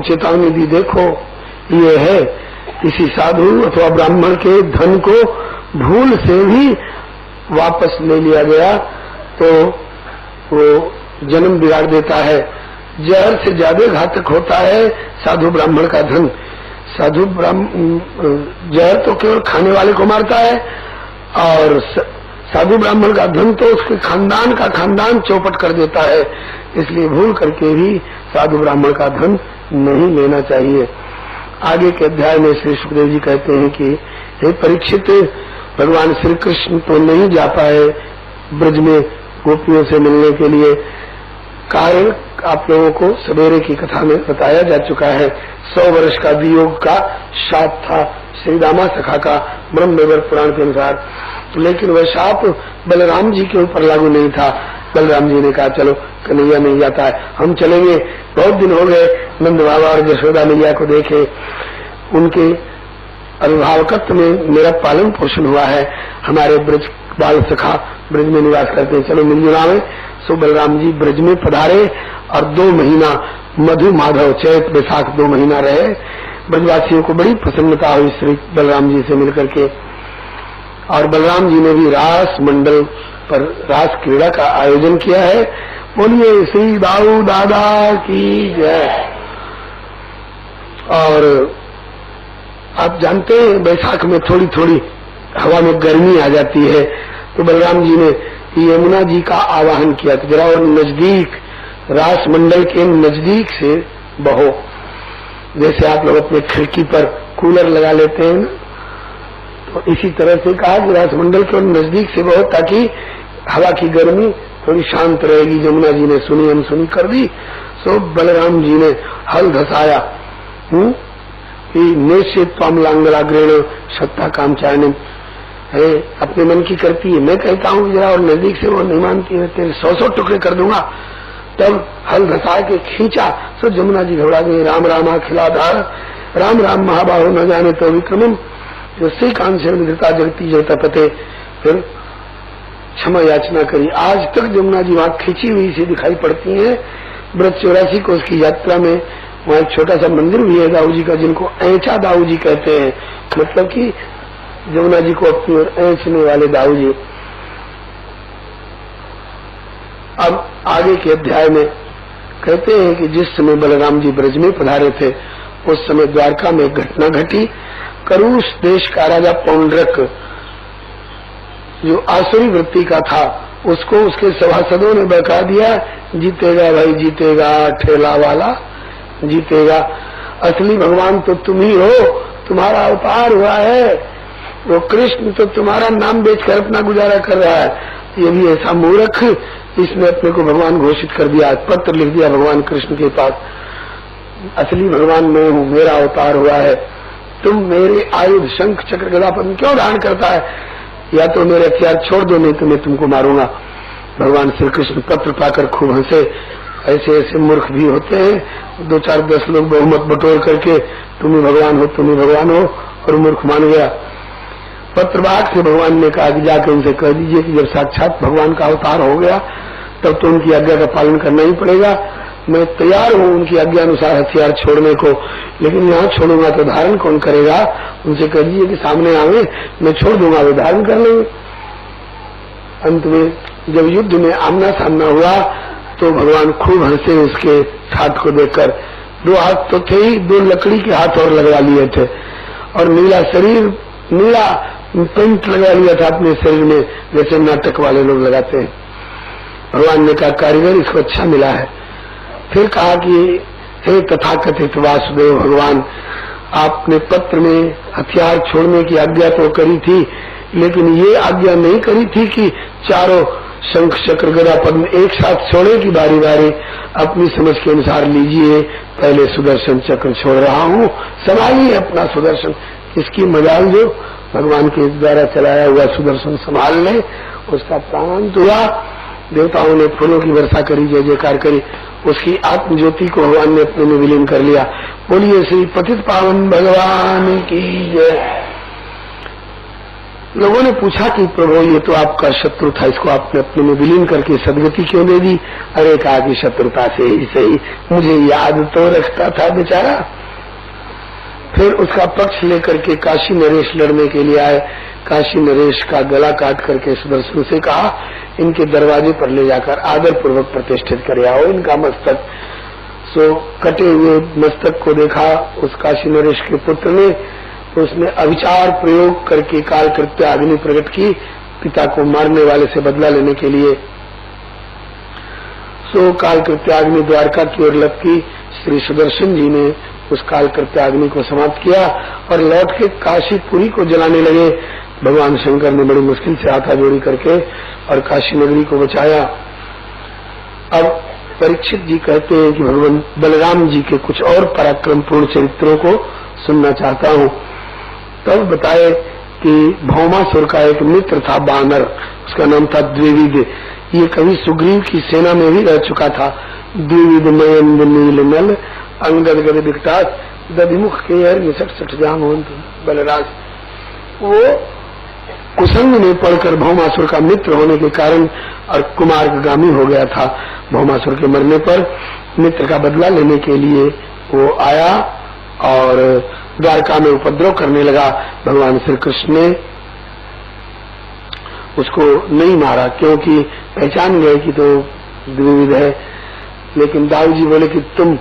चेतावनी दी, देखो ये है, किसी साधु अथवा ब्राह्मण के धन को भूल से भी वापस ले लिया गया तो वो जन्म बिगाड़ देता है। जहर से ज्यादा घातक होता है साधु ब्राह्मण का धन। साधु जहर तो केवल खाने वाले को मारता है और साधु ब्राह्मण का धन तो उसके खानदान का खानदान चौपट कर देता है। इसलिए भूल करके भी साधु ब्राह्मण का धन नहीं लेना चाहिए। आगे के अध्याय में श्री सुखदेव जी कहते हैं कि हे परीक्षित, भगवान श्री कृष्ण तो नहीं जा पाए ब्रज में गोपियों से मिलने के लिए। कारण आप लोगों को सवेरे की कथा में बताया जा चुका है। 100 वर्ष का वियोग का शाप था श्री दामा सखा का ब्रह्म वैवर्त पुराण के अनुसार, लेकिन वह शाप बलराम जी के ऊपर लागू नहीं था। बलराम जी ने कहा चलो कन्हैया नहीं जाता है, हम चलेंगे। बहुत दिन हो गए नंद बाबा और यशोदा मैया को देखे, उनके अभिभावकत्व में मेरा पालन पोषण हुआ है। हमारे ब्रज बाल सखा ब्रज में निवास करते हैं, चलो मिलजुल आवे। सो बलराम जी ब्रज में पधारे और 2 महीना मधु माधव चैत बैसाख 2 महीना रहे। ब्रजवासियों को बड़ी प्रसन्नता हुई श्री बलराम जी से मिलकर के। और बलराम जी ने भी रास मंडल पर रास क्रीड़ा का आयोजन किया है। बोलिए श्री दाऊ दादा की जय। और आप जानते हैं बैसाख में थोड़ी थोड़ी हवा में गर्मी आ जाती है, तो बलराम जी ने यमुना जी का आवाहन किया तो जरा और नजदीक, रास मंडल के नजदीक से बहो। जैसे आप लोग अपने खिड़की पर कूलर लगा लेते हैं, तो इसी तरह से कहा कि रास मंडल के नजदीक से बहो ताकि हवा की गर्मी थोड़ी शांत रहेगी। यमुना जी ने सुनी अनसुनी कर दी। सो बलराम जी ने हल धसाया कि निश्चित्वम लांगलाग्रेण सत्ता काम चायन है, अपने मन की करती है। मैं कहता हूँ जरा और नजदीक से वो नहीं मानती है, तेरे 100 टुकड़े कर दूंगा। तब हल धसा के खींचा सो यमुना जी घबरा गई। राम रामा खिलाधार, राम राम महाबाहो न जाने तो विक्रमम, जो श्री कांत से विधता जगती जगता पते। फिर क्षमा याचना करी। आज तक यमुना जी वहां खींची हुई से दिखाई पड़ती है। ब्रज 84 को उसकी यात्रा में वहां एक छोटा सा मंदिर भी है दाऊ जी का, जिनको ऐंचा दाऊ जी कहते हैं, मतलब कि यमुना जी को अपनी ओर ऐंचने वाले दाऊ जी। अब आगे के अध्याय में कहते हैं कि जिस समय बलराम जी ब्रज में पधारे थे उस समय द्वारका में एक घटना घटी। करूष देश का राजा पौंड्रक, जो आसुरी वृत्ति का था, उसको उसके सभासदों ने बहका दिया, जीतेगा भाई जीतेगा, ठेला वाला जीतेगा, असली भगवान तो तुम ही हो, तुम्हारा अवतार हुआ है। वो कृष्ण तो तुम्हारा नाम बेचकर अपना गुजारा कर रहा है। ये भी ऐसा मूर्ख, इसने अपने को भगवान घोषित कर दिया, पत्र लिख दिया भगवान कृष्ण के पास, असली भगवान मैं हूँ, मेरा अवतार हुआ है। तुम मेरे आयुध शंख चक्र गदा पद्म क्यों धारण करता है? या तो मेरे हथियार छोड़ दो, नहीं तो मैं तुमको मारूंगा। भगवान श्री कृष्ण पत्र पाकर खूब हंसे। ऐसे ऐसे मूर्ख भी होते हैं, 2 4 10 लोग बहुमत बटोर करके तुम ही भगवान हो, तुम ही भगवान हो, और मूर्ख मान गया। पत्रवाहक से भगवान ने कहा कि जाकर उनसे कह दीजिए कि जब साक्षात भगवान का अवतार हो गया तब तो उनकी आज्ञा का पालन करना ही पड़ेगा। मैं तैयार हूँ उनकी आज्ञा अनुसार हथियार छोड़ने को, लेकिन यहाँ छोड़ूंगा तो धारण कौन करेगा? उनसे कह दीजिए कि सामने आवे, मैं छोड़ दूंगा, वे धारण कर लेंगे। अंत में जब युद्ध में आमना सामना हुआ तो भगवान खूब हंसे उसके हाथ को देखकर। 2 हाथ तो थे ही, 2 लकड़ी के हाथ और लगवा लिए थे, और नीला शरीर, नीला पेंट लगा लिया था अपने शरीर में, जैसे नाटक वाले लोग लगाते हैं। भगवान ने कहा कारीगर इसको अच्छा मिला है। फिर कहा कि हे तथाकथित वासुदेव भगवान, आपने पत्र में हथियार छोड़ने की आज्ञा तो करी थी, लेकिन ये आज्ञा नहीं करी थी कि चारों शंख चक्र गदा पद्म एक साथ छोड़े की बारी बारी। अपनी समझ के अनुसार लीजिए, पहले सुदर्शन चक्र छोड़ रहा हूँ, संभालिए अपना सुदर्शन। इसकी मजाल जो भगवान के द्वारा चलाया हुआ सुदर्शन संभाल ले, उसका प्राणांत हुआ। देवताओं ने फूलों की वर्षा करी, जय जयकार करी, उसकी आत्म ज्योति को भगवान ने अपने में विलीन कर लिया। बोलिए श्री पतित पावन भगवान की जय। लोगों ने पूछा कि प्रभु ये तो आपका शत्रु था, इसको आपने अपने में विलीन करके सदगति क्यों दे दी? अरे कहा कि शत्रुता से ही सही, मुझे याद तो रखता था बेचारा। फिर उसका पक्ष लेकर के काशी नरेश लड़ने के लिए आए। काशी नरेश का गला काट करके सुदर्शन से कहा इनके दरवाजे पर ले जाकर आदर पूर्वक प्रतिष्ठित कर आओ इनका मस्तक। सो कटे हुए मस्तक को देखा उस काशी नरेश के पुत्र ने, तो उसने अविचार प्रयोग करके काल कृत्य अग्नि प्रकट की पिता को मारने वाले से बदला लेने के लिए। सो काल कृत्य अग्नि द्वारका की ओर लपकी। श्री सुदर्शन जी ने उस काल कृत्य अग्नि को समाप्त किया और लौट के काशीपुरी को जलाने लगे। भगवान शंकर ने बड़ी मुश्किल से हाथा जोड़ी करके और काशी नगरी को बचाया। अब परीक्षित जी कहते हैं कि भगवान बलराम जी के कुछ और पराक्रमपूर्ण चरित्रों को सुनना चाहता हूँ। तब बताए कि भौमासुर का एक मित्र था बानर, उसका नाम था द्विविद। ये कभी सुग्रीव की सेना में भी रह चुका था। द्विविद मयंद नील नल अंगद गद विकटास दधिमुख के हर निसट सठ जाम बलराज। वो कुसंग में पढ़कर भौमासुर का मित्र होने के कारण और कुमार्गामी हो गया था। भौमासुर के मरने पर मित्र का बदला लेने के लिए वो आया और द्वारका में उपद्रव करने लगा। भगवान श्री कृष्ण ने उसको नहीं मारा क्योंकि पहचान गए कि तो द्विविद है। लेकिन दाऊ जी बोले कि तुम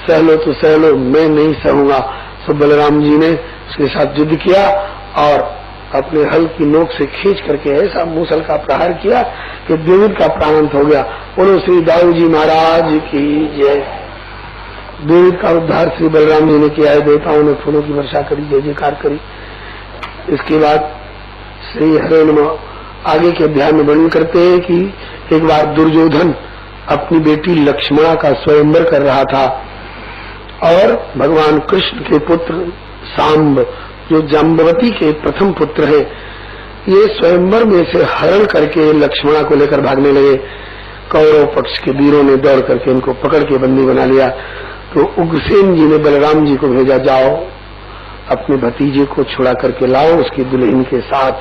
सह लो तो सह लो, मैं नहीं सहूंगा। सो बलराम जी ने उसके साथ युद्ध किया और अपने हल की नोक से खींच करके ऐसा मूसल का प्रहार किया कि द्विविद का प्राणांत हो गया। बोलो श्री दाऊ जी महाराज की जय। द्विविद का उद्धार श्री बलराम जी ने किया है। देवताओं ने फूलों की वर्षा करी, जय जयकार करी। इसके बाद श्री हरे नमः आगे के अध्याय में वर्णन करते हैं कि एक बार दुर्योधन अपनी बेटी लक्ष्मणा का स्वयंवर कर रहा था और भगवान कृष्ण के पुत्र सांब जो जाम्बवती के प्रथम पुत्र है, ये स्वयंवर में से हरण करके लक्ष्मणा को लेकर भागने लगे। कौरव पक्ष के वीरों ने दौड़ करके इनको पकड़ के बंदी बना लिया। तो उग्रसेन जी ने बलराम जी को भेजा, जाओ अपने भतीजे को छुड़ा करके लाओ उसकी दुल्हन के साथ।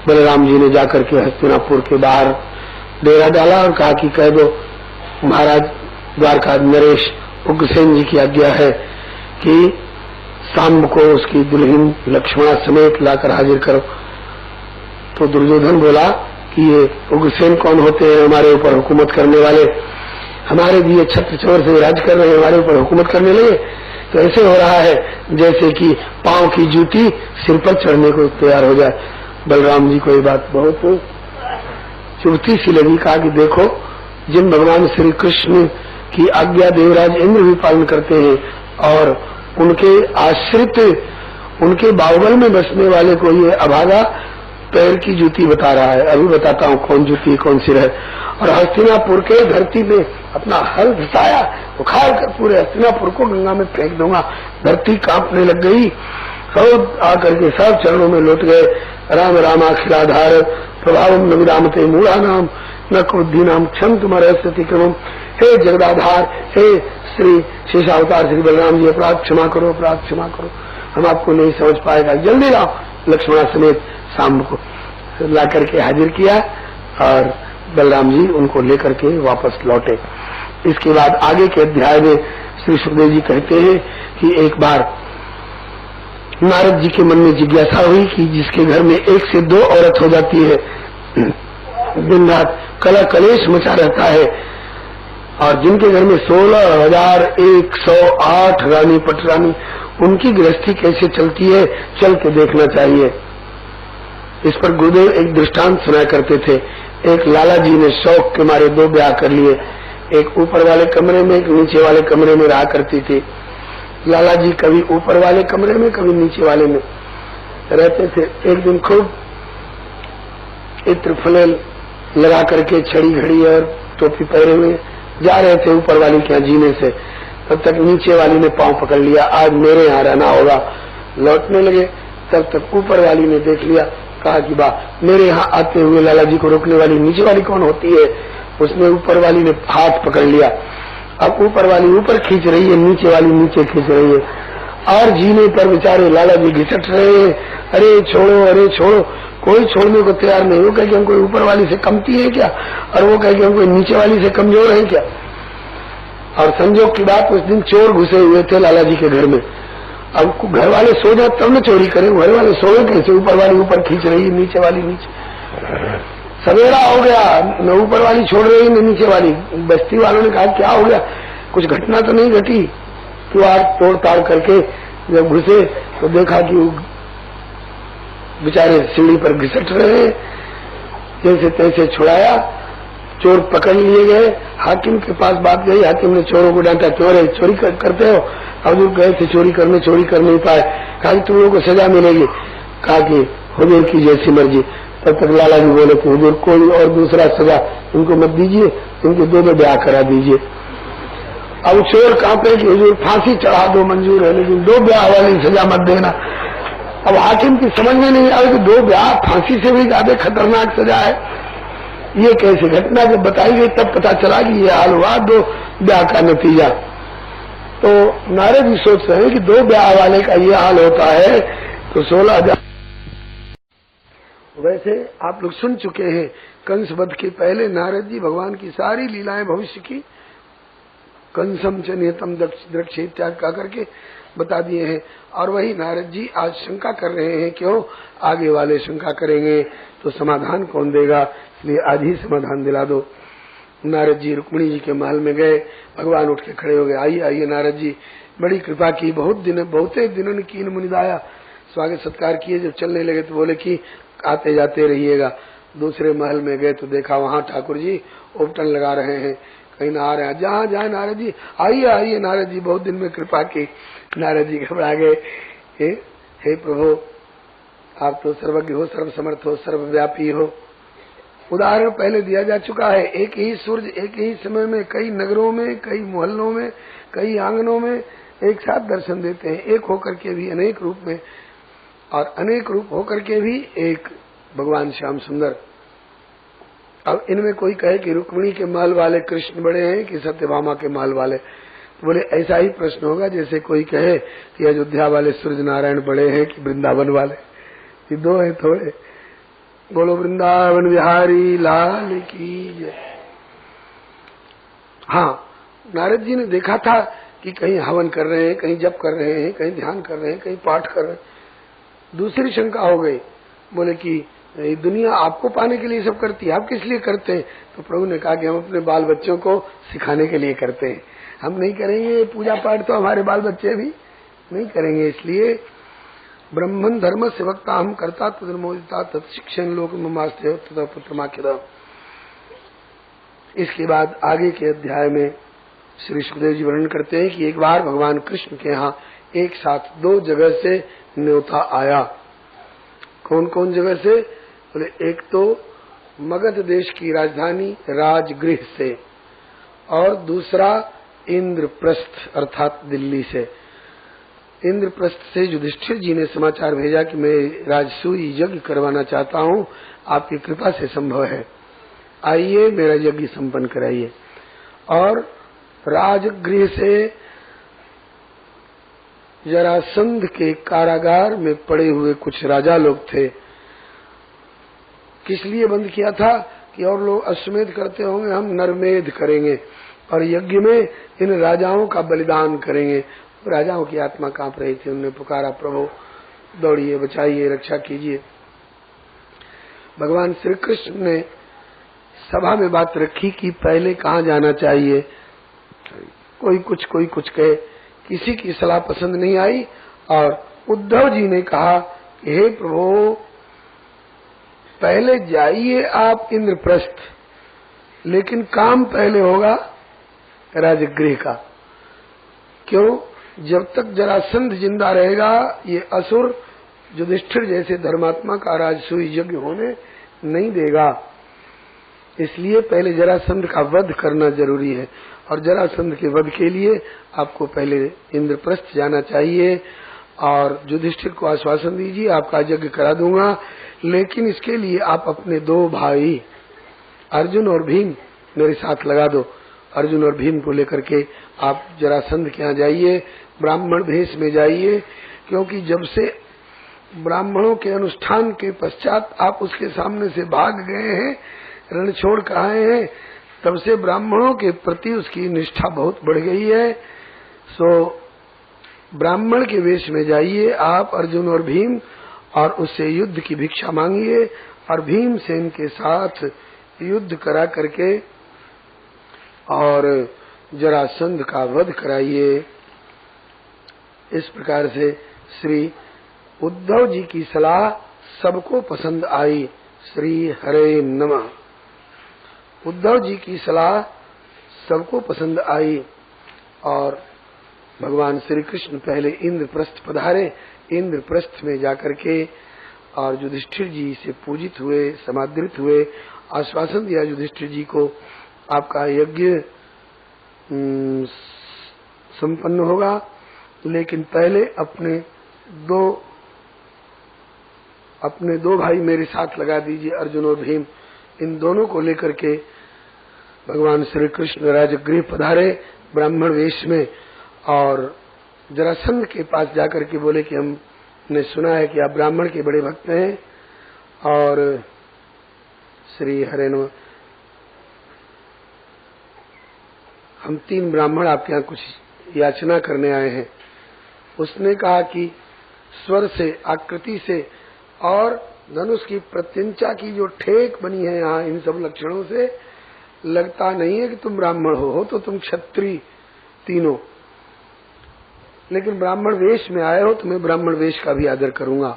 बलराम जी ने जाकर के हस्तिनापुर के बाहर डेरा डाला और कहा कि कह दो महाराज द्वारका नरेश उग्रसेन जी की आज्ञा है कि सांब को उसकी दुल्हन लक्ष्मणा समेत लाकर हाजिर करो। तो दुर्योधन बोला कि ये उग्रसेन कौन होते हैं हमारे ऊपर हुकूमत करने वाले? हमारे दिए छत्र छवर से राज कर रहे हैं, हमारे ऊपर हुकूमत करने लगे। तो ऐसे हो रहा है जैसे कि पांव की जूती सिर पर चढ़ने को तैयार हो जाए। बलराम जी को ये बात बहुत चुभती सी लगी। कहा कि देखो जिन भगवान श्री कृष्ण की आज्ञा देवराज इंद्र भी पालन करते हैं और उनके आश्रित उनके बाहुबल में बसने वाले को ये अभागा पैर की जूती बता रहा है। अभी बताता हूँ कौन जूती कौन सिर है। और हस्तिनापुर के धरती में अपना हल घुसाया, उखाड़ कर पूरे हस्तिनापुर को गंगा में फेंक दूंगा। धरती कांपने लग गई। सब आकर के सब चरणों में लौट गए। राम रामाखिलाधार प्रभावम न विरामते मूढ़ा नाम न क्रोधी नाम क्षम तुम्हारे स्थिति क्रम। हे जगदाधार, हे श्री शेषावतार श्री बलराम जी, अपराध क्षमा करो, अपराध क्षमा करो, हम आपको नहीं समझ पाएगा, जल्दी लाओ। लक्ष्मणा समेत सांब को ला करके हाजिर किया और बलराम जी उनको लेकर के वापस लौटे। इसके बाद आगे के अध्याय में श्री सुखदेव जी कहते हैं कि एक बार नारद जी के मन में जिज्ञासा हुई कि जिसके घर में एक से दो औरत हो जाती है, दिन रात कला कलेश मचा रहता है और जिनके घर में 16,108 रानी पटरानी, उनकी गृहस्थी कैसे चलती है चल के देखना चाहिए। इस पर गुरुदेव एक दृष्टांत सुनाया करते थे। एक लाला जी ने शौक के मारे 2 ब्याह कर लिए। एक ऊपर वाले कमरे में, एक नीचे वाले कमरे में रहा करती थी। लाला जी कभी ऊपर वाले कमरे में कभी नीचे वाले में रहते थे। एक दिन खूब इत्र फलेल लगा करके छड़ी घड़ी और टोपी पहने हुए जा रहे थे ऊपर वाली के यहाँ जीने से। तब तक नीचे वाली ने पांव पकड़ लिया, आज मेरे यहाँ रहना होगा। लौटने लगे तब तक ऊपर वाली ने देख लिया, कहा कि वाह, मेरे यहाँ आते हुए लाला जी को रोकने वाली नीचे वाली कौन होती है? उसने ऊपर वाली ने हाथ पकड़ लिया। अब ऊपर वाली ऊपर खींच रही है, नीचे वाली नीचे खींच रही है। और जीने पर बेचारे लाला जी घिसट रहे हैं, अरे छोड़ो। कोई छोड़ने को तैयार नहीं। वो कहे कि हम कोई ऊपर वाली से कमती है क्या, और वो कहे कि हम कोई नीचे वाली से कमजोर है क्या। और संजोग की बात, उस दिन चोर घुसे हुए थे लाला जी के घर में। अब घर वाले सो जाए तब न चोरी करें, घर वाले सोए कैसे, ऊपर वाली ऊपर खींच रही है, नीचे वाली नीचे। सवेरा हो गया, न ऊपर वाली छोड़ रही न नीचे वाली। बस्ती वालों ने कहा क्या हो गया, कुछ घटना तो नहीं घटी। द्वार तोड़ ताड़ करके जब घुसे तो देखा कि बेचारे सीढ़ी पर घिसट रहे हैं। जैसे तैसे छुड़ाया, चोर पकड़ लिए गए। हाकिम के पास बात गई, हाकिम ने चोरों को डांटा, चोर है, चोरी करते हो। हुजूर गए थे चोरी कर नहीं पाए। कहा कि तुम लोगों को सजा मिलेगी। कहा कि हुजूर की जैसी मर्जी। तब तक लाला जी बोले कि हुजूर कोई और दूसरा सजा इनको मत दीजिए, इनके दो ब्याह करा दीजिए। अब चोर कांपे कि हुजूर फांसी चढ़ा दो मंजूर है, लेकिन दो ब्याह वाली सजा मत देना। अब हाकिम की समझ में नहीं आया कि दो ब्याह फांसी से भी ज्यादा खतरनाक सजा है। ये कैसे घटना जब बताई गई तब पता चला कि ये हाल हुआ दो ब्याह का नतीजा। तो नारद जी सोच रहे हैं कि दो ब्याह वाले का ये हाल होता है तो 16,000। वैसे आप लोग सुन चुके हैं कंस वध के पहले नारद जी भगवान की सारी लीलाएं भविष्य की कंसम च नियतम द्रक्ष इत्यादि का करके बता दिए हैं। और वही नारद जी आज शंका कर रहे हैं, क्यों आगे वाले शंका करेंगे तो समाधान कौन देगा, इसलिए आज ही समाधान दिला दो। नारद जी रुक्मिणी जी के महल में गए, भगवान उठ के खड़े हो गए, आइए आइए नारद जी, बड़ी कृपा की, बहुते दिनों कीन मुनिदाया, स्वागत सत्कार किए। जब चलने लगे तो बोले कि आते जाते रहिएगा। दूसरे महल में गए तो देखा वहाँ ठाकुर जी ओपटन लगा रहे हैं, कहीं ना आ रहे हैं। जहाँ जहाँ नारद जी, आइए आइए नारद जी, बहुत दिन में कृपा की। नारद जी घबरा गए, हे प्रभु आप तो सर्वज्ञ हो, सर्वसमर्थ हो, सर्वव्यापी हो। उदाहरण पहले दिया जा चुका है, एक ही सूर्य एक ही समय में कई नगरों में, कई मोहल्लों में, कई आंगनों में एक साथ दर्शन देते हैं, एक होकर के भी अनेक रूप में, और अनेक रूप होकर के भी एक भगवान श्याम सुंदर। अब इनमें कोई कहे कि रुक्मिणी के महल वाले कृष्ण बड़े हैं कि सत्यभामा के महल वाले, तो बोले ऐसा ही प्रश्न होगा जैसे कोई कहे कि अयोध्या वाले सूर्य नारायण बड़े हैं कि वृंदावन वाले। ये दो है थोड़े। बोलो वृंदावन बिहारी लाल की जय। हाँ, नारद जी ने देखा था कि कहीं हवन कर रहे हैं, कहीं जप कर रहे हैं, कहीं ध्यान कर रहे हैं, कहीं पाठ कर रहे हैं। दूसरी शंका हो गई, बोले कि दुनिया आपको पाने के लिए सब करती है, आप किस लिए करते हैं? तो प्रभु ने कहा कि हम अपने बाल बच्चों को सिखाने के लिए करते हैं, हम नहीं करेंगे पूजा पाठ तो हमारे बाल बच्चे भी नहीं करेंगे। इसलिए ब्रह्मन धर्म सेवकता हम करता तदनुमोदिता तत्शिक्षण लोक ममास्ते तथा पुत्रमाख्यदा। इसके बाद आगे के अध्याय में श्री सुखदेव जी वर्णन करते हैं कि एक बार भगवान कृष्ण के यहाँ एक साथ दो जगह से न्योता आया। कौन कौन जगह से? बोले एक तो मगध देश की राजधानी राजगृह से, और दूसरा इंद्रप्रस्थ अर्थात दिल्ली से। इंद्रप्रस्थ से युधिष्ठिर जी ने समाचार भेजा कि मैं राजसूय यज्ञ करवाना चाहता हूँ, आपकी कृपा से संभव है, आइए मेरा यज्ञ संपन्न कराइए। और राजगृह से जरासंध के कारागार में पड़े हुए कुछ राजा लोग थे। किस लिए बंद किया था कि और लोग अश्वमेध करते होंगे, हम नरमेध करेंगे और यज्ञ में इन राजाओं का बलिदान करेंगे। राजाओं की आत्मा कांप रही थी, उन्होंने पुकारा प्रभु दौड़िए, बचाइए, रक्षा कीजिए। भगवान श्री कृष्ण ने सभा में बात रखी कि पहले कहाँ जाना चाहिए। कोई कुछ कहे, किसी की सलाह पसंद नहीं आई, और उद्धव जी ने कहा कि हे प्रभु पहले जाइए आप इंद्रप्रस्थ, लेकिन काम पहले होगा राजगृह का। क्यों? जब तक जरासंध जिंदा रहेगा ये असुर युधिष्ठिर जैसे धर्मात्मा का राजसूय यज्ञ होने नहीं देगा। इसलिए पहले जरासंध का वध करना जरूरी है, और जरासंध के वध के लिए आपको पहले इंद्रप्रस्थ जाना चाहिए। और युधिष्ठिर को आश्वासन दीजिए आपका यज्ञ करा दूंगा, लेकिन इसके लिए आप अपने दो भाई अर्जुन और भीम मेरे साथ लगा दो। अर्जुन और भीम को लेकर के आप जरासंध के यहाँ जाइए, ब्राह्मण भेष में जाइए, क्योंकि जब से ब्राह्मणों के अनुष्ठान के पश्चात आप उसके सामने से भाग गए हैं, रण छोड़ कर आए हैं, तब से ब्राह्मणों के प्रति उसकी निष्ठा बहुत बढ़ गई है। सो ब्राह्मण के वेश में जाइए आप अर्जुन और भीम, और उससे युद्ध की भिक्षा मांगिए और भीमसेन के साथ युद्ध करा करके और जरासंध का वध कराइए। इस प्रकार से श्री उद्धव जी की सलाह सबको पसंद आई। श्री हरे नमः। उद्धव जी की सलाह सबको पसंद आई और भगवान श्री कृष्ण पहले इंद्रप्रस्थ पधारे। इंद्रप्रस्थ में जाकर के और युधिष्ठिर जी से पूजित हुए, समादृत हुए, आश्वासन दिया युधिष्ठिर जी को, आपका यज्ञ संपन्न होगा, लेकिन पहले अपने दो भाई मेरे साथ लगा दीजिए, अर्जुन और भीम। इन दोनों को लेकर के भगवान श्री कृष्ण राजगृह पधारे ब्राह्मण वेश में और जरासंध के पास जाकर के बोले कि हमने सुना है कि आप ब्राह्मण के बड़े भक्त हैं और श्री हरे नमः, हम 3 ब्राह्मण आपके यहाँ कुछ याचना करने आए हैं। उसने कहा कि स्वर से, आकृति से और धनुष की प्रत्यंचा की जो ठेक बनी है यहाँ, इन सब लक्षणों से लगता नहीं है कि तुम ब्राह्मण हो तो तुम क्षत्रिय तीनों, लेकिन ब्राह्मण वेश में आए हो तो मैं ब्राह्मण वेश का भी आदर करूंगा।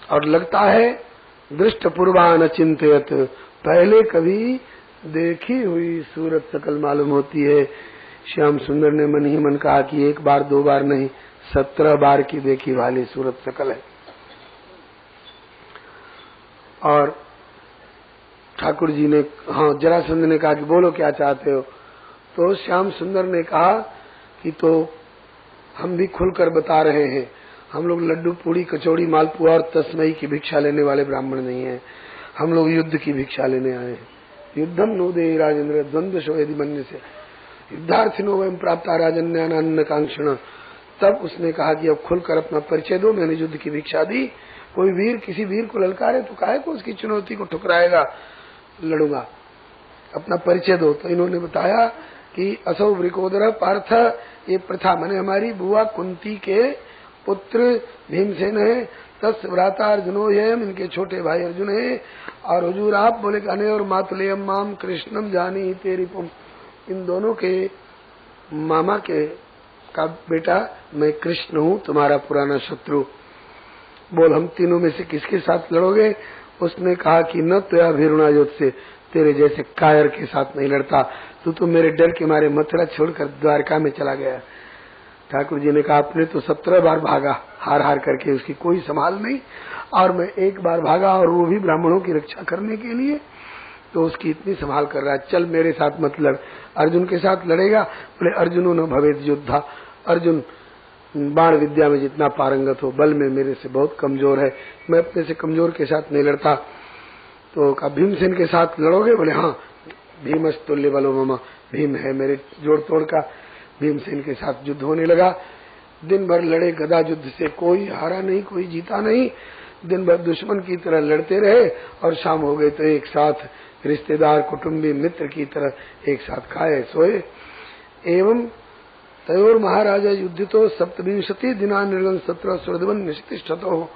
और लगता है दृष्ट पूर्वान चिंतित, पहले कभी देखी हुई सूरत सकल मालूम होती है। श्याम सुंदर ने मन ही मन कहा कि 1 बार 2 बार नहीं, 17 बार की देखी वाली सूरत सकल है। और ठाकुर जी ने, जरासंध ने कहा कि बोलो क्या चाहते हो, तो श्याम सुंदर ने कहा कि तो हम भी खुलकर बता रहे हैं, हम लोग लड्डू पूड़ी कचौड़ी मालपुआ और तस्मई की भिक्षा लेने वाले ब्राह्मण नहीं हैं, हम लोग युद्ध की भिक्षा लेने आए हैं। युद्धम नो दे राजेंद्र द्वंद्व शो यदि मन्य से युद्धार्थिनो वयम प्राप्ता राजन्यान कांक्षण। तब उसने कहा कि अब खुलकर अपना परिचय दो, मैंने युद्ध की भिक्षा दी। कोई वीर किसी वीर को ललकारे तो काहे को उसकी चुनौती को ठुकराएगा, लड़ूंगा, अपना परिचय दो। तो इन्होंने बताया कि असौ वृकोदर पार्थ, ये प्रथा मैंने हमारी बुआ कुंती के पुत्र भीमसेन है, तस् भ्राता अर्जुनो यम, इनके छोटे भाई अर्जुन है। और हुजूर आप बोले कहने और मातुलेयम माम कृष्णम जानी तेरी पुम, इन दोनों के मामा के का बेटा मैं कृष्ण हूँ, तुम्हारा पुराना शत्रु। बोल हम तीनों में से किसके साथ लड़ोगे? उसने कहा कि न तो भीरुणा युद्ध से, तेरे जैसे कायर के साथ नहीं लड़ता, तू तो मेरे डर के मारे मथुरा छोड़कर द्वारका में चला गया। ठाकुर जी ने कहा आपने तो 17 बार भागा, हार हार करके, उसकी कोई संभाल नहीं, और मैं 1 बार भागा और वो भी ब्राह्मणों की रक्षा करने के लिए, तो उसकी इतनी संभाल कर रहा है। चल मेरे साथ मतलब अर्जुन के साथ लड़ेगा? बोले अर्जुनो न भवेद योद्धा, अर्जुन बाण विद्या में जितना पारंगत हो, बल में मेरे से बहुत कमजोर है, मैं अपने से कमजोर के साथ नहीं लड़ता। तो कहा भीमसेन के साथ लड़ोगे? बोले हाँ, भीमस्तुल्य बलो ममा, भीम है मेरे जोड़ तोड़ का। भीमसेन के साथ युद्ध होने लगा। दिन भर लड़े गदा युद्ध से, कोई हारा नहीं, कोई जीता नहीं। दिन भर दुश्मन की तरह लड़ते रहे और शाम हो गए तो एक साथ रिश्तेदार कुटुंबी मित्र की तरह एक साथ खाए सोए। एवं तयोर महाराजा युद्धितो 27 दिना निर्गन 17 सुरदवन निष्ठिष्ठतो,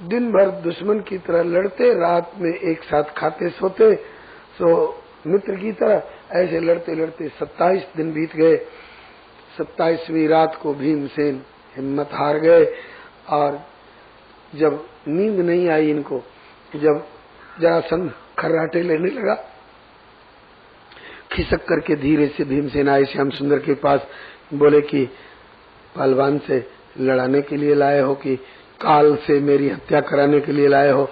दिन भर दुश्मन की तरह लड़ते, रात में एक साथ खाते सोते, सो मित्र की तरह ऐसे लड़ते लड़ते 27 दिन बीत गए। 27वीं रात को भीमसेन हिम्मत हार गए और जब नींद नहीं आई इनको, जब जरासंध खर्राटे लेने लगा, खिसक करके धीरे से भीमसेन आए श्याम सुंदर के पास। बोले कि पहलवान से लड़ाने के लिए लाए हो कि काल से मेरी हत्या कराने के लिए लाए हो?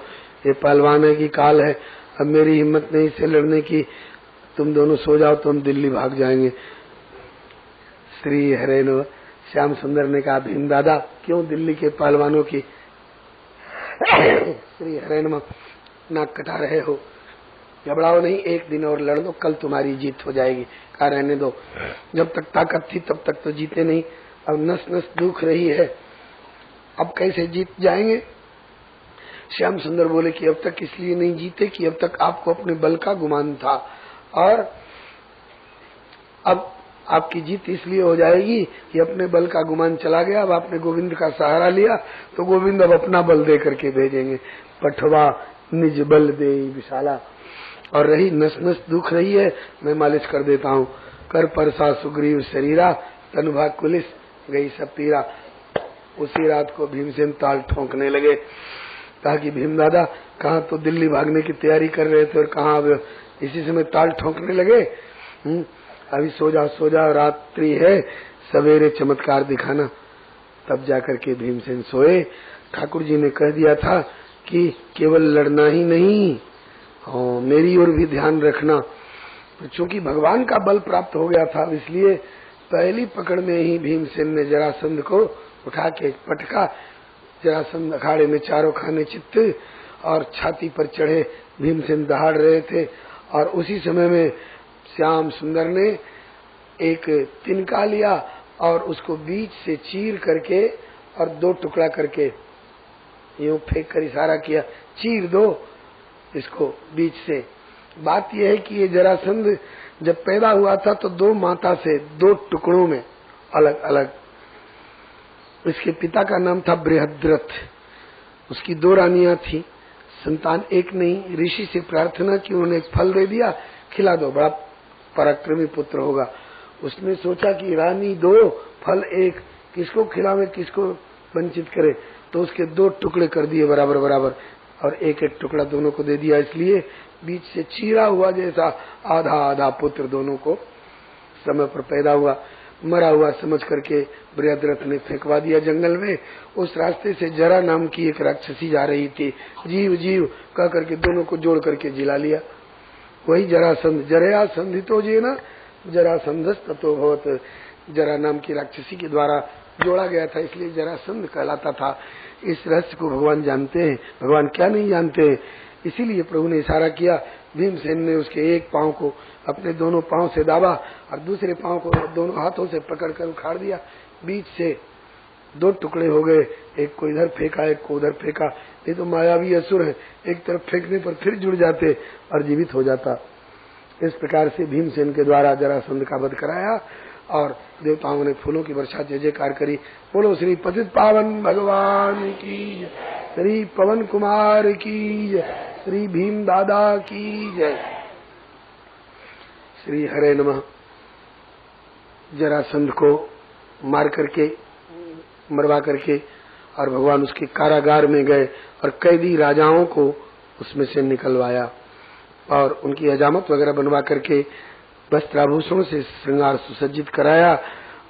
ये पहलवान है कि काल है? अब मेरी हिम्मत नहीं से लड़ने की, तुम दोनों सो जाओ तो हम दिल्ली भाग जाएंगे। श्री हरे नमः। श्याम सुंदर ने कहा भीम दादा क्यों दिल्ली के पहलवानों की श्री हरे नमः नाक कटा रहे हो? घबराओ नहीं, एक दिन और लड़ लो, कल तुम्हारी जीत हो जाएगी। कहा रहने दो, जब तक ताकत थी तब तक तो जीते नहीं, अब नस नस दुख रही है, अब कैसे जीत जाएंगे। श्याम सुंदर बोले कि अब तक इसलिए नहीं जीते कि अब तक आपको अपने बल का गुमान था, और अब आपकी जीत इसलिए हो जाएगी कि अपने बल का गुमान चला गया। अब आपने गोविंद का सहारा लिया तो गोविंद अब अपना बल दे करके भेजेंगे। पठवा निज बल दे विशाला। और रही नस नस दुख रही है, मैं मालिश कर देता हूँ। कर परसा सुग्रीव शरीरा, तन भाग कुलिस गई सब पीरा। उसी रात को भीमसेन ताल ठोंकने लगे। कहा कि भीम दादा कहाँ तो दिल्ली भागने की तैयारी कर रहे थे और कहाँ अब इसी समय ताल ठोंकने लगे। अभी सो जा, रात्रि है, सवेरे चमत्कार दिखाना। तब जाकर के भीमसेन सोए। ठाकुर जी ने कह दिया था कि केवल लड़ना ही नहीं, मेरी ओर भी ध्यान रखना। तो चूंकि भगवान का बल प्राप्त हो गया था, इसलिए पहली पकड़ में ही भीमसेन ने जरासंध को उठा के पटका। जरासंध अखाड़े में चारों खाने चित्त और छाती पर चढ़े भीमसेन दहाड़ रहे थे। और उसी समय में श्याम सुंदर ने एक तिनका लिया और उसको बीच से चीर करके और 2 टुकड़ा करके यूं फेंक कर इशारा किया, चीर दो इसको बीच से। बात यह है कि ये जरासंध जब पैदा हुआ था तो 2 माता से 2 टुकड़ों में अलग अलग। इसके पिता का नाम था बृहद्रथ, उसकी 2 रानियां थी, संतान एक नहीं। ऋषि से प्रार्थना की, उन्होंने एक फल दे दिया, खिला दो, बड़ा पराक्रमी पुत्र होगा। उसने सोचा कि रानी 2 फल 1, किसको खिलावे किसको वंचित करे, तो उसके 2 टुकड़े कर दिए बराबर बराबर और एक एक टुकड़ा दोनों को दे दिया। इसलिए बीच से चीरा हुआ जैसा आधा आधा पुत्र दोनों को समय पर पैदा हुआ। मरा हुआ समझ करके बृहद्रथ ने फेंकवा दिया जंगल में। उस रास्ते से जरा नाम की एक राक्षसी जा रही थी, जीव जीव कह करके दोनों को जोड़ करके जिला लिया। वही जरासंध, जरया संधितो जेना जरासंधस ततो भवत। जरा नाम की राक्षसी के द्वारा जोड़ा गया था, इसलिए जरासंध कहलाता था। इस रहस्य को भगवान जानते हैं, भगवान क्या नहीं जानते हैं। इसीलिए प्रभु ने इशारा किया, भीमसेन ने उसके एक पांव को अपने दोनों पांव से दाबा और दूसरे पांव को दोनों हाथों से पकड़कर उखाड़ दिया। बीच से 2 टुकड़े हो गए, एक को इधर फेंका एक को उधर फेंका। ये तो मायावी असुर है, एक तरफ फेंकने पर फिर जुड़ जाते और जीवित हो जाता। इस प्रकार से भीमसेन के द्वारा जरासंध का वध कराया और देवताओं ने फूलों की वर्षा जय जयकार करी। बोलो श्री पतित पावन भगवान की, श्री पवन कुमार की जय, श्री भीम दादा की जय। श्री हरे नमः। जरासंध को मार करके मरवा करके और भगवान उसके कारागार में गए और कैदी राजाओं को उसमें से निकलवाया और उनकी हजामत वगैरह बनवा करके वस्त्राभूषणों से श्रृंगार सुसज्जित कराया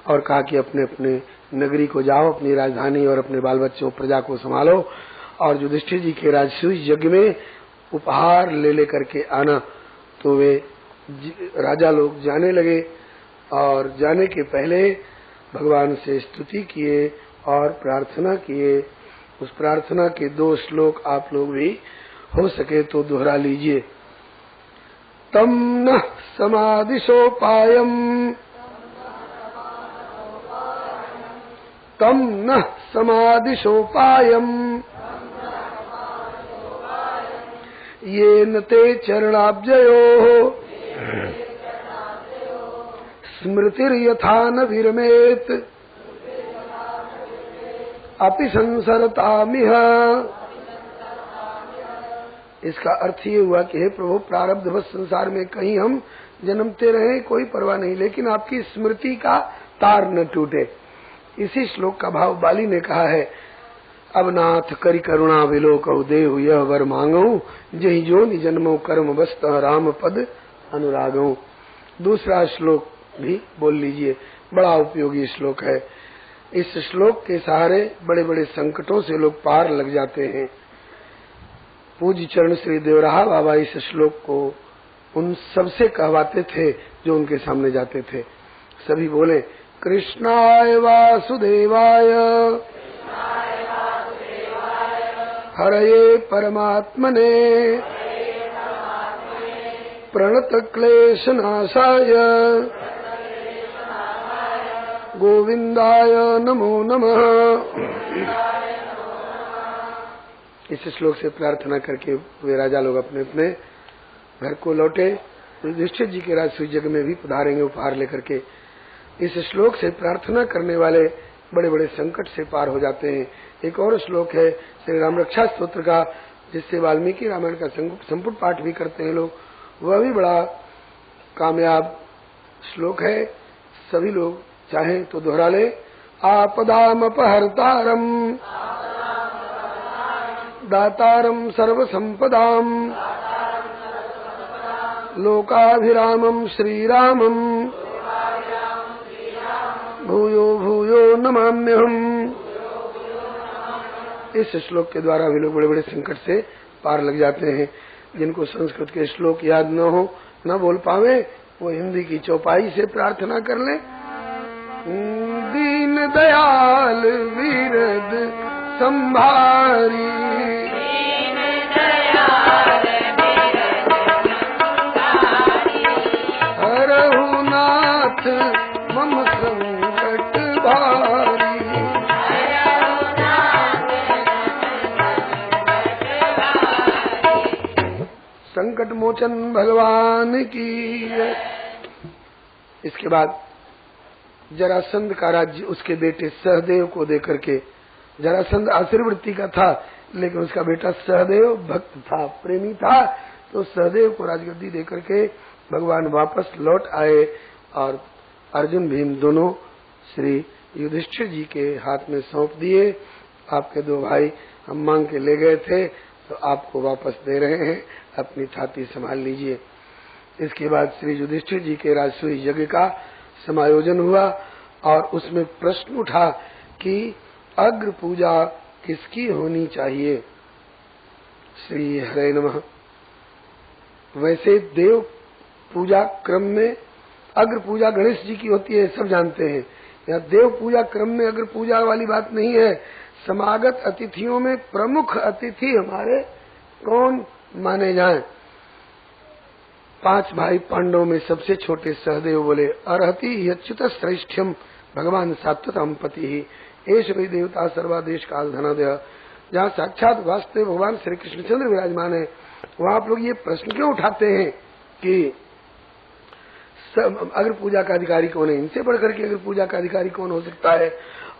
और कहा कि अपने अपने नगरी को जाओ, अपनी राजधानी और अपने बाल बच्चों प्रजा को संभालो और युधिष्ठिर जी के राजसूय यज्ञ में उपहार ले करके आना। तो वे राजा लोग जाने लगे और जाने के पहले भगवान से स्तुति किए और प्रार्थना किए। उस प्रार्थना के 2 श्लोक आप लोग भी हो सके तो दोहरा लीजिए। तम न समादिशोपायम, तम न समादिशोपायम, येन ते चरणाब्जयोः स्मृतिर्यथा न विरमेत अपि संसरतामिह। इसका अर्थ ये हुआ कि हे प्रभु, प्रारब्धवश संसार में कहीं हम जन्मते रहे कोई परवाह नहीं, लेकिन आपकी स्मृति का तार न टूटे। इसी श्लोक का भाव बाली ने कहा है, अब नाथ करि करुणा विलोकहु देहु यह वर मांगहु, जहि जो निजन्मो कर्म बस्त राम पद अनुरागहु। दूसरा श्लोक भी बोल लीजिए, बड़ा उपयोगी श्लोक है। इस श्लोक के सहारे बड़े बड़े संकटों से लोग पार लग जाते हैं। पूज्य चरण श्री देवराहा बाबा इस श्लोक को उन सबसे कहवाते थे जो उनके सामने जाते थे। सभी बोले कृष्णाय वासुदेवाय हरये परमात्मने प्रणत क्लेश नाशाय गोविंदाय नमो नमः। इस श्लोक से प्रार्थना करके वे राजा लोग अपने अपने घर को लौटे। युधिष्ठिर जी के राजसूय जग में भी पधारेंगे उपहार लेकर के। इस श्लोक से प्रार्थना करने वाले बड़े बड़े संकट से पार हो जाते हैं। एक और श्लोक है श्री राम रक्षा स्तोत्र का, जिससे वाल्मीकि रामायण का संपुट पाठ भी करते हैं लोग, वह भी बड़ा कामयाब श्लोक है। सभी लोग चाहें तो दोहरा ले। आपदाम अपहर्तारम दातारम सर्व संपदाम लोकाभिरामम श्रीरामम भूयो भूयो नमाम्यहम्। इस श्लोक के द्वारा भी लोग बड़े बड़े संकट से पार लग जाते हैं। जिनको संस्कृत के श्लोक याद न हो, न बोल पावे, वो हिंदी की चौपाई से प्रार्थना कर ले। दीन दयाल वीरद संभारी हरहु नाथ मम संकट भारी। संकट मोचन भगवान की। इसके बाद जरासंध का राज्य उसके बेटे सहदेव को देकर के, जरासंध आशीर्वृत्ति का था लेकिन उसका बेटा सहदेव भक्त था, प्रेमी था, तो सहदेव को राजगद्दी देकर के भगवान वापस लौट आए और अर्जुन भीम दोनों श्री युधिष्ठिर जी के हाथ में सौंप दिए। आपके दो भाई हम मांग के ले गए थे तो आपको वापस दे रहे हैं, अपनी छाती संभाल लीजिए। इसके बाद श्री युधिष्ठिर जी के राजसूय यज्ञ का समायोजन हुआ और उसमें प्रश्न उठा कि अग्र पूजा किसकी होनी चाहिए। श्री हरे नमः। वैसे देव पूजा क्रम में अग्र पूजा गणेश जी की होती है, सब जानते हैं। यहाँ देव पूजा क्रम में अग्र पूजा वाली बात नहीं है। समागत अतिथियों में प्रमुख अतिथि हमारे कौन माने जाएं? 5 भाई पांडवों में सबसे छोटे सहदेव बोले, अर्हति यच्युत श्रेष्ठ्यम भगवान सात्वतम पति ही एष वै देवता सर्वादेश काल धनादय। जहाँ साक्षात वास्तव भगवान श्री कृष्णचंद्र विराजमान है, वहाँ आप लोग ये प्रश्न क्यों उठाते हैं कि अग्र पूजा का अधिकारी कौन है? इनसे बढ़कर के अग्र पूजा का अधिकारी कौन हो सकता है?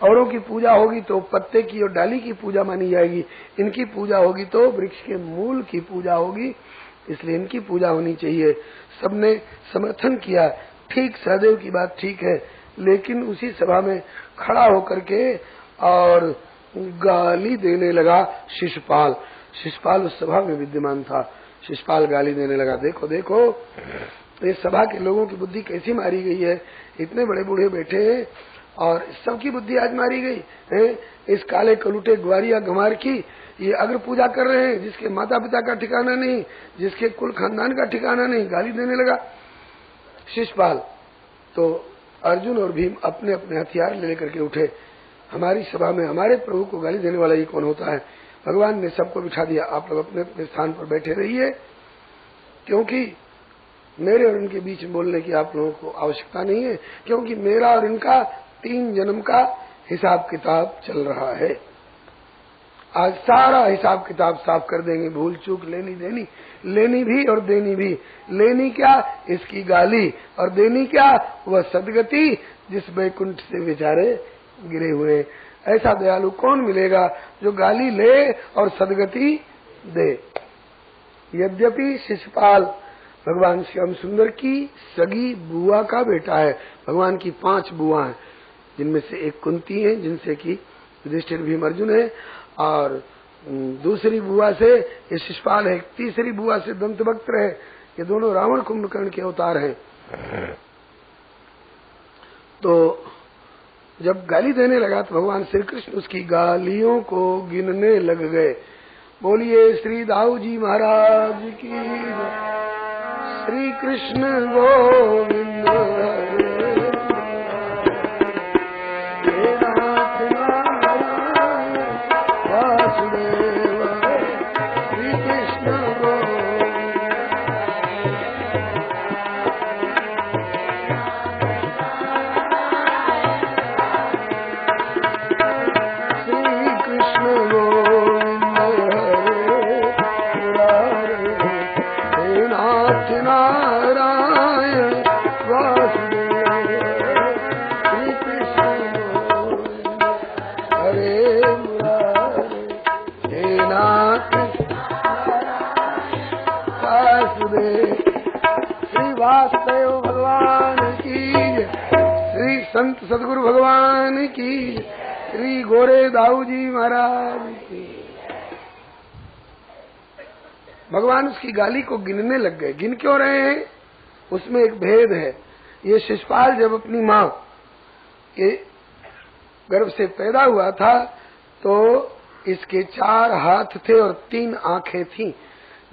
औरों की पूजा होगी तो पत्ते की और डाली की पूजा मानी जाएगी, इनकी पूजा होगी तो वृक्ष के मूल की पूजा होगी, इसलिए इनकी पूजा होनी चाहिए। सबने समर्थन किया। ठीक, सहदेव की बात ठीक है, लेकिन उसी सभा में खड़ा होकर के और गाली देने लगा शिशुपाल। शिशुपाल उस सभा में विद्यमान था। शिशुपाल गाली देने लगा, देखो देखो ये सभा के लोगों की बुद्धि कैसी मारी गई है। इतने बड़े बूढ़े बैठे हैं और सबकी बुद्धि आज मारी गई है। इस काले कलूटे ग्वारिया गंवार की ये अग्र पूजा कर रहे हैं, जिसके माता पिता का ठिकाना नहीं, जिसके कुल खानदान का ठिकाना नहीं, गाली देने लगा शिशुपाल। तो अर्जुन और भीम अपने अपने हथियार लेकर के उठे। हमारी सभा में हमारे प्रभु को गाली देने वाला ये कौन होता है? भगवान ने सबको बिठा दिया, आप लोग अपने अपने स्थान पर बैठे रहिए, क्योंकि मेरे और इनके बीच में बोलने की आप लोगों को आवश्यकता नहीं है, क्योंकि मेरा और इनका 3 जन्म का हिसाब किताब चल रहा है। आज सारा हिसाब किताब साफ कर देंगे, भूल चूक लेनी देनी, लेनी भी और देनी भी। लेनी क्या? इसकी गाली, और देनी क्या? वह सदगति जिस बैकुंठ से बेचारे गिरे हुए। ऐसा दयालु कौन मिलेगा जो गाली ले और सदगति दे। यद्यपि शिशुपाल भगवान श्याम सुंदर की सगी बुआ का बेटा है। भगवान की 5 बुआ हैं, जिनमें से एक कुंती है, जिनसे कि युधिष्ठिर भीम अर्जुन है, और दूसरी बुआ से ये शिशुपाल है, तीसरी बुआ से दंतवक्त्र है। ये दोनों रावण कुंभकर्ण के अवतार हैं। तो जब गाली देने लगा तो भगवान श्री कृष्ण उसकी गालियों को गिनने लग गए। बोलिए श्री दाऊ जी महाराज की, श्री कृष्ण गोविंद संत सदगुरु भगवान की, श्री गोरे दाऊ जी महाराज की। भगवान उसकी गाली को गिनने लग गए। गिन क्यों रहे हैं? उसमें एक भेद है। ये शिशुपाल जब अपनी माँ के गर्भ से पैदा हुआ था तो इसके 4 हाथ थे और 3 आंखें थीं।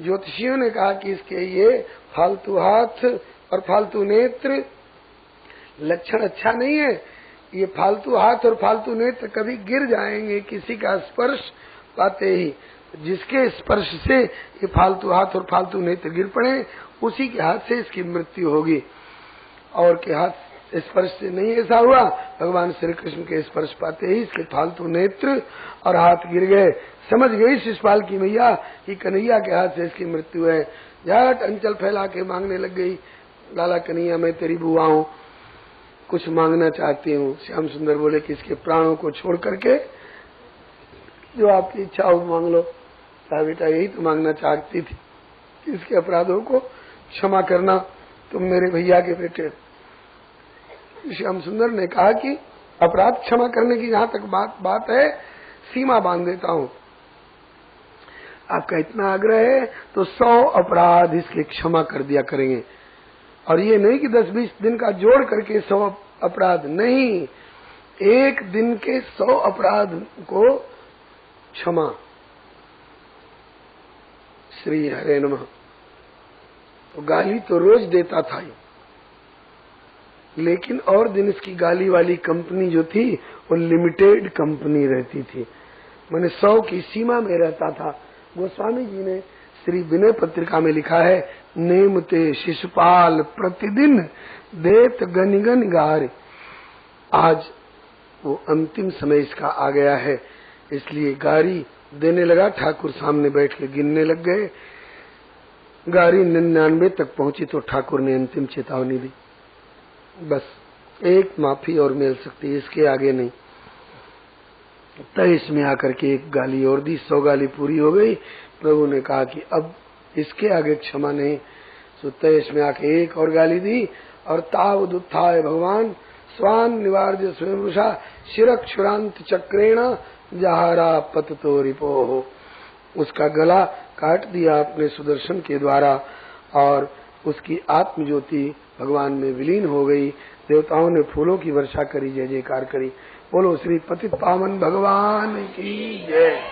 ज्योतिषियों ने कहा कि इसके ये फालतू हाथ और फालतू नेत्र लक्षण अच्छा नहीं है। ये फालतू हाथ और फालतू नेत्र कभी गिर जाएंगे किसी का स्पर्श पाते ही। जिसके स्पर्श से ये फालतू हाथ और फालतू नेत्र गिर पड़े उसी के हाथ से इसकी मृत्यु होगी। और के हाथ स्पर्श से नहीं ऐसा हुआ। भगवान श्री कृष्ण के स्पर्श पाते ही इसके फालतू नेत्र और हाथ गिर गए। समझ गई शिशुपाल की मैया कि कन्हैया के हाथ से इसकी मृत्यु है। झट अंचल फैला के मांगने लग गई, लाला कन्हैया मैं तेरी बुआ हूँ, कुछ मांगना चाहती हूँ। श्याम सुंदर बोले कि इसके प्राणों को छोड़ करके जो आपकी इच्छा हो मांग लो। बेटा यही तो मांगना चाहती थी, इसके अपराधों को क्षमा करना, तुम मेरे भैया के बेटे। श्याम सुंदर ने कहा कि अपराध क्षमा करने की जहाँ तक बात है सीमा बांध देता हूँ। आपका इतना आग्रह है तो 100 अपराध इसके क्षमा कर दिया करेंगे। और ये नहीं कि 10-20 दिन का जोड़ करके 100 अपराध नहीं, एक दिन के 100 अपराध को क्षमा। श्री हरे नमः। तो गाली तो रोज देता था ये, लेकिन और दिन इसकी गाली वाली कंपनी जो थी वो लिमिटेड कंपनी रहती थी, मैंने 100 की सीमा में रहता था। गोस्वामी जी ने श्री विनय पत्रिका में लिखा है, नेमते शिशुपाल प्रतिदिन देत गनिगन गारे। आज वो अंतिम समय इसका आ गया है, इसलिए गारी देने लगा। ठाकुर सामने बैठ के गिनने लग गए। गारी 99 तक पहुंची तो ठाकुर ने अंतिम चेतावनी दी, बस एक माफी और मिल सकती है, इसके आगे नहीं। 23 में आकर के एक गाली और दी, 100 गाली पूरी हो गई। प्रभु ने कहा कि अब इसके आगे क्षमा नहीं। तो 23 में आके एक और गाली दी और तावद उत्थाय भगवान स्वान निवार्य स्वयंभूषा शिरक्षुरांत चक्रेण जहारा पततो रिपोह। उसका गला काट दिया अपने सुदर्शन के द्वारा और उसकी आत्मज्योति भगवान में विलीन हो गई। देवताओं ने फूलों की वर्षा करी, जय जयकार करी। बोलो श्री पतित पावन भगवान की जय।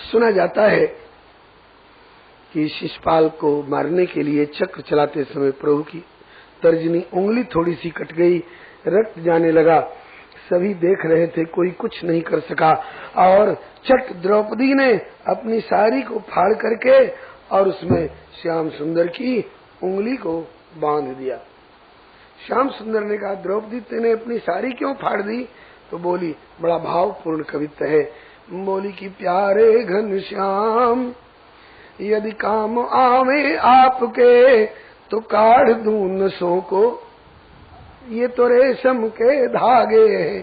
सुना जाता है कि शिशुपाल को मारने के लिए चक्र चलाते समय प्रभु की तर्जनी उंगली थोड़ी सी कट गई, रक्त जाने लगा। सभी देख रहे थे, कोई कुछ नहीं कर सका और चट द्रौपदी ने अपनी साड़ी को फाड़ करके और उसमें श्याम सुंदर की उंगली को बांध दिया। श्याम सुंदर ने कहा, द्रौपदी तेने अपनी साड़ी क्यों फाड़ दी? तो बोली, बड़ा भावपूर्ण कवित्व है, बोली कि प्यारे घनश्याम यदि काम आवे आपके तो काढ़ दूं नसों को। ये तो रेशम के धागे हैं,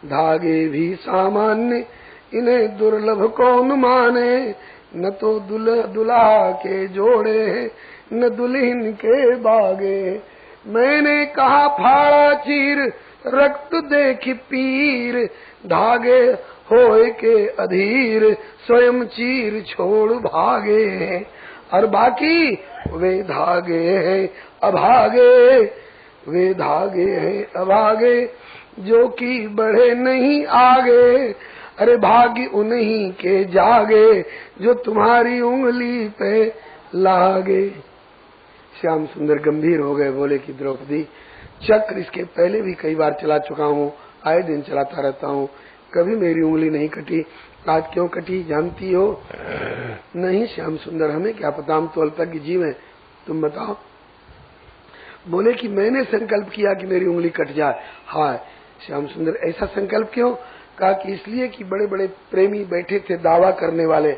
धागे भी सामान्य, इन्हें दुर्लभ कौन माने। न तो दुल्हा के जोड़े हैं, न दुल्हन के बागे। मैंने कहा फाड़ा चीर, रक्त देखी पीर, धागे होए के अधीर, स्वयं चीर छोड़ भागे। और बाकी वे धागे हैं अभागे, वे धागे हैं अभागे, जो कि बढ़े नहीं आगे। अरे भाग्य उन्हीं के जागे, जो तुम्हारी उंगली पे लागे। श्याम सुंदर गंभीर हो गए, बोले कि द्रौपदी चक्र इसके पहले भी कई बार चला चुका हूँ, आए दिन चलाता रहता हूँ, कभी मेरी उंगली नहीं कटी, आज क्यों कटी जानती हो? नहीं श्याम सुंदर, हमें क्या पता, हम तो अल्पज्ञ जीव हैं, तुम बताओ। बोले कि मैंने संकल्प किया कि मेरी उंगली कट जाए। हाँ श्याम सुंदर, ऐसा संकल्प क्यों? कहा कि इसलिए कि बड़े बड़े प्रेमी बैठे थे दावा करने वाले,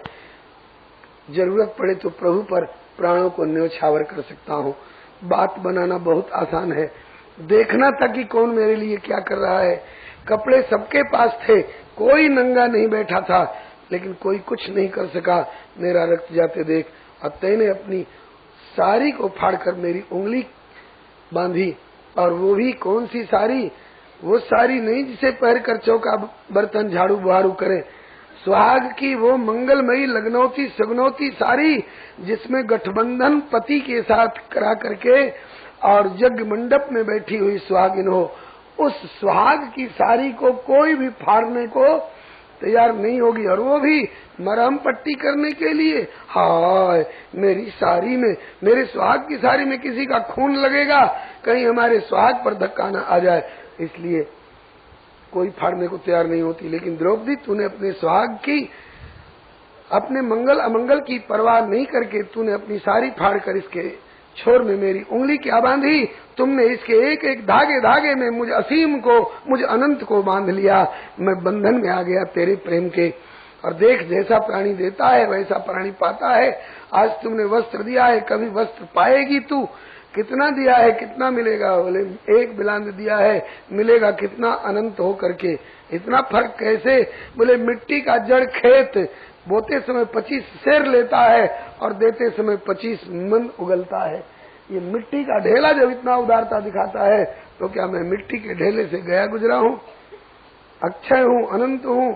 जरूरत पड़े तो प्रभु पर प्राणों को न्योछावर कर सकता हूँ। बात बनाना बहुत आसान है, देखना था कि कौन मेरे लिए क्या कर रहा है। कपड़े सबके पास थे, कोई नंगा नहीं बैठा था, लेकिन कोई कुछ नहीं कर सका मेरा रक्त जाते देख। और तेने अपनी साड़ी को फाड़कर मेरी उंगली बांधी और वो भी कौन सी साड़ी, वो साड़ी नहीं जिसे पहन कर चौका बर्तन झाड़ू बुहारू करे, सुहाग की वो मंगलमयी लगनौती सगनौती साड़ी जिसमें गठबंधन पति के साथ करा करके और यज्ञ मंडप में बैठी हुई सुहागिन हो, उस सुहाग की साड़ी को कोई भी फाड़ने को तैयार नहीं होगी। और वो भी मरहम पट्टी करने के लिए, हाय मेरी साड़ी में, मेरे सुहाग की साड़ी में किसी का खून लगेगा, कहीं हमारे सुहाग पर धक्का न आ जाए, इसलिए कोई फाड़ने को तैयार नहीं होती। लेकिन द्रौपदी, तूने अपने सुहाग की, अपने मंगल अमंगल की परवाह नहीं करके तूने अपनी साड़ी फाड़ कर इसके छोर में मेरी उंगली क्या बांधी, तुमने इसके एक एक धागे धागे में मुझे असीम को, मुझे अनंत को बांध लिया, मैं बंधन में आ गया तेरे प्रेम के। और देख, जैसा प्राणी देता है वैसा प्राणी पाता है। आज तुमने वस्त्र दिया है, कभी वस्त्र पाएगी तू, कितना दिया है कितना मिलेगा, बोले एक बिलांद दिया है, मिलेगा कितना अनंत हो करके। इतना फर्क कैसे, बोले मिट्टी का जड़ खेत बोते समय 25 सेर लेता है और देते समय 25 मन उगलता है। ये मिट्टी का ढेला जब इतना उदारता दिखाता है, तो क्या मैं मिट्टी के ढेले से गया गुजरा हूँ? अक्षय हूँ, अनंत हूँ,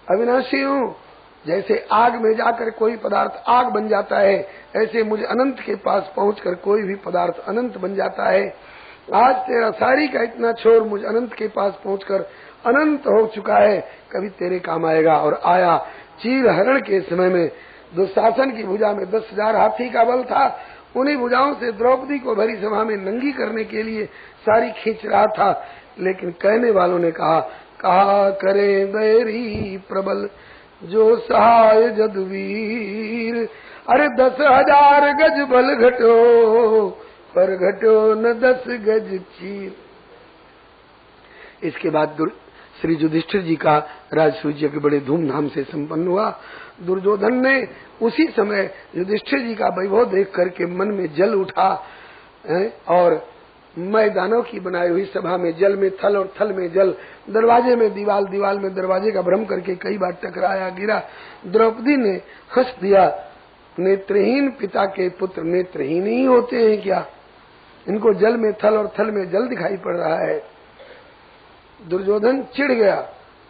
अविनाशी हूँ। जैसे आग में जाकर कोई पदार्थ आग बन जाता है, ऐसे मुझे अनंत के पास पहुंचकर कोई भी पदार्थ अनंत बन जाता है। आज तेरा सारी का इतना छोर मुझ अनंत के पास पहुंचकर अनंत हो चुका है, कभी तेरे काम आएगा। और आया। चील हरण के समय में दुशासन की भुजा में 10,000 हाथी का बल था, उन्हीं भुजाओं से द्रौपदी को भरी सभा में नंगी करने के लिए सारी खींच रहा था। लेकिन कहने वालों ने कहा करे बैरी प्रबल जो सहाय जदुवीर, अरे 10,000 गज बल घटो पर घटो न 10 गज चीर। इसके बाद श्री युधिष्ठिर जी का राजसूय यज्ञ बड़े धूमधाम से संपन्न हुआ। दुर्योधन ने उसी समय युधिष्ठिर जी का वैभव देख करके मन में जल उठा और मैदानों की बनाई हुई सभा में जल में थल और थल में जल, दरवाजे में दीवाल, दीवाल में दरवाजे का भ्रम करके कई बार टकराया, गिरा। द्रौपदी ने हंस दिया, नेत्रहीन पिता के पुत्र नेत्रहीन ही होते हैं क्या? इनको जल में थल और थल में जल दिखाई पड़ रहा है। दुर्योधन चिढ़ गया।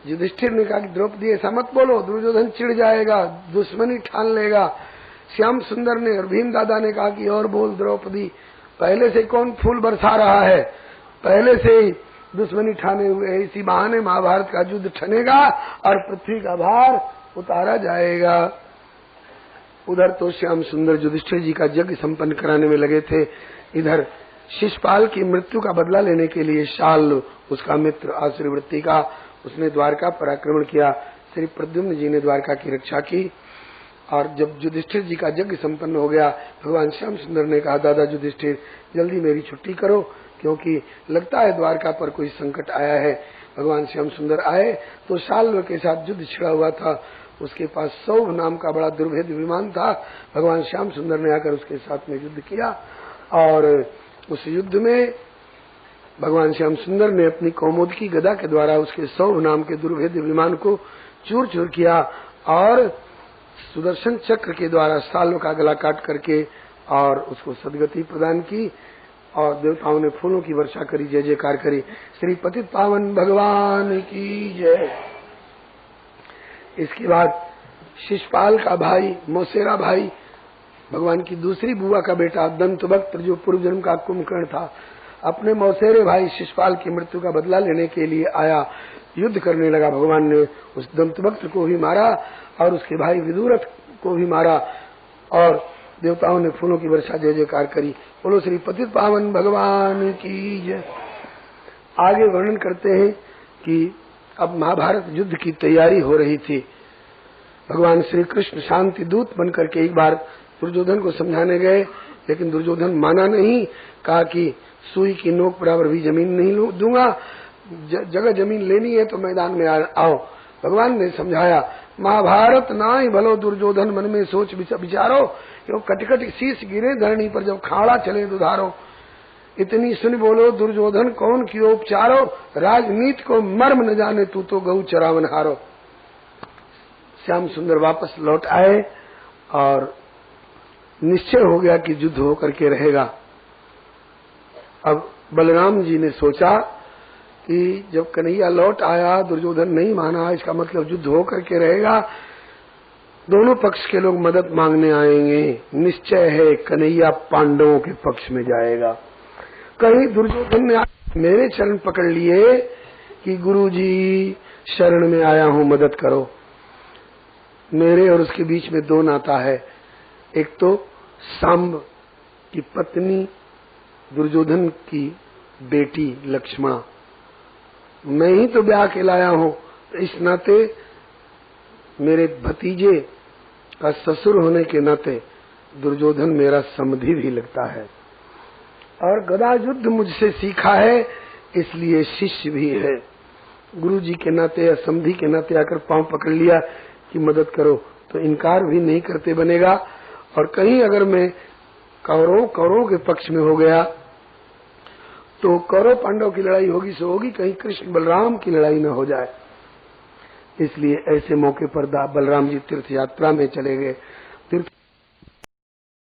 युधिष्ठिर ने कहा कि द्रौपदी ऐसा मत बोलो, दुर्योधन चिढ़ जाएगा, दुश्मनी ठान लेगा। श्याम सुंदर ने और भीम दादा ने कहा कि और बोल द्रौपदी, पहले से कौन फूल बरसा रहा है, पहले से ही दुश्मनी ठाने हुए, इसी बहाने महाभारत का युद्ध ठनेगा और पृथ्वी का भार उतारा जाएगा। उधर तो श्याम सुंदर युधिष्ठिर जी का यज्ञ संपन्न कराने में लगे थे, इधर शिशुपाल की मृत्यु का बदला लेने के लिए शाल, उसका मित्र आसुरवृत्ति का, उसने द्वारका पर आक्रमण किया। श्री प्रद्युम्न जी ने द्वारका की रक्षा की। और जब युधिष्ठिर जी का यज्ञ संपन्न हो गया, भगवान श्याम सुंदर ने कहा, दादा युधिष्ठिर जल्दी मेरी छुट्टी करो, क्योंकि लगता है द्वारका पर कोई संकट आया है। भगवान श्याम सुंदर आए तो शाल्व के साथ युद्ध छिड़ा हुआ था, उसके पास सौभ नाम का बड़ा दुर्भेद्य विमान था। भगवान श्याम सुंदर ने आकर उसके साथ में युद्ध किया और उस युद्ध में भगवान श्याम सुंदर ने अपनी कौमुदकी गदा के द्वारा उसके सौभ नाम के दुर्भेद्य विमान को चूर चूर किया और सुदर्शन चक्र के द्वारा सालों का गला काट करके और उसको सदगति प्रदान की और देवताओं ने फूलों की वर्षा करी, जय जयकार करी। श्री पतित पावन भगवान की जय। इसके बाद शिशुपाल का भाई मौसेरा भाई, भगवान की दूसरी बुआ का बेटा दंतभक्त, जो पूर्व जन्म का कुंभकर्ण था, अपने मौसेरे भाई शिशुपाल की मृत्यु का बदला लेने के लिए आया, युद्ध करने लगा। भगवान ने उस दंतभक्त को भी मारा और उसके भाई विदुरथ को भी मारा और देवताओं ने फूलों की वर्षा जय जयकार करी। बोलो श्री पतित पावन भगवान की जय। आगे वर्णन करते हैं कि अब महाभारत युद्ध की तैयारी हो रही थी। भगवान श्री कृष्ण शांति दूत बनकर के एक बार दुर्योधन को समझाने गए, लेकिन दुर्योधन माना नहीं, कहा कि सुई की नोक बराबर भी जमीन नहीं दूंगा, जगह जमीन लेनी है तो मैदान में आओ। भगवान ने समझाया, महाभारत ना ही भलो दुर्योधन मन में सोच विचारो, क्यों कटकट शीश गिरे धरणी पर जब खाड़ा चले दुधारो। इतनी सुन बोलो दुर्योधन कौन कियो उपचारो, राजनीति को मर्म न जाने तू तो गऊ चरावन हारो। श्याम सुंदर वापस लौट आए और निश्चय हो गया कि युद्ध होकर के रहेगा। अब बलराम जी ने सोचा कि जब कन्हैया लौट आया, दुर्योधन नहीं माना, इसका मतलब युद्ध होकर के रहेगा, दोनों पक्ष के लोग मदद मांगने आएंगे, निश्चय है कन्हैया पांडवों के पक्ष में जाएगा। कहीं दुर्योधन ने मेरे चरण पकड़ लिए कि गुरुजी शरण में आया हूं, मदद करो। मेरे और उसके बीच में दो नाता है, एक तो सांब की पत्नी दुर्योधन की बेटी लक्ष्मणा, मैं ही तो ब्याह के लाया हूं, तो इस नाते मेरे भतीजे का ससुर होने के नाते दुर्योधन मेरा समधी भी लगता है और गदा युद्ध मुझसे सीखा है, इसलिए शिष्य भी है। गुरु जी के नाते या समधी के नाते आकर पांव पकड़ लिया कि मदद करो, तो इनकार भी नहीं करते बनेगा। और कहीं अगर मैं कौरवों के पक्ष में हो गया तो कौरव पांडव की लड़ाई होगी सो होगी, कहीं कृष्ण बलराम की लड़ाई न हो जाए। इसलिए ऐसे मौके पर बलराम जी तीर्थ यात्रा में चले गए।